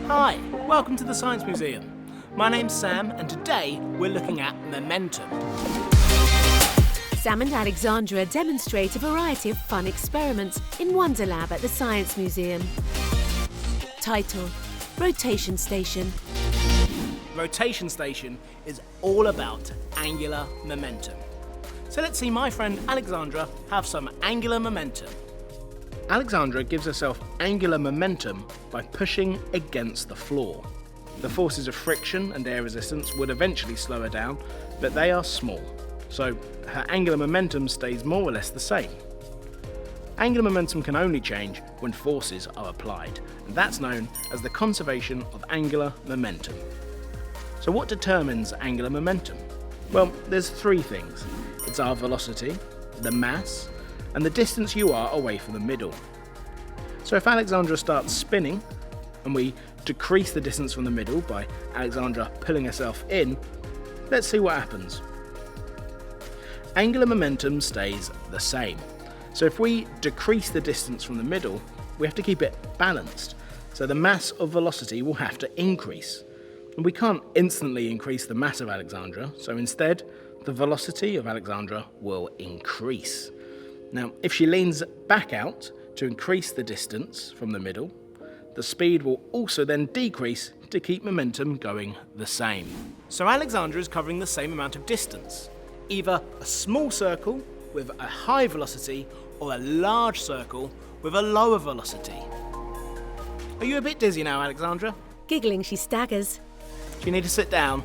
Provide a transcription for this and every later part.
Hi, welcome to the Science Museum. My name's Sam and today we're looking at momentum. Sam and Alexandra demonstrate a variety of fun experiments in Wonderlab at the Science Museum. Title: Rotation Station. Rotation station is all about angular momentum. So let's see my friend Alexandra have some angular momentum. Alexandra gives herself angular momentum by pushing against the floor. The forces of friction and air resistance would eventually slow her down, but they are small, so her angular momentum stays more or less the same. Angular momentum can only change when forces are applied, and that's known as the conservation of angular momentum. So what determines angular momentum? Well, there's three things. It's our velocity, the mass, and the distance you are away from the middle. So if Alexandra starts spinning, and we decrease the distance from the middle by Alexandra pulling herself in, let's see what happens. Angular momentum stays the same. So if we decrease the distance from the middle, we have to keep it balanced. So the mass of velocity will have to increase. And we can't instantly increase the mass of Alexandra, so instead, the velocity of Alexandra will increase. Now, if she leans back out to increase the distance from the middle, the speed will also then decrease to keep momentum going the same. So Alexandra is covering the same amount of distance, either a small circle with a high velocity or a large circle with a lower velocity. Are you a bit dizzy now, Alexandra? Giggling, she staggers. Do you need to sit down?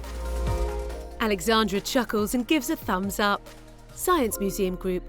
Alexandra chuckles and gives a thumbs up. Science Museum Group,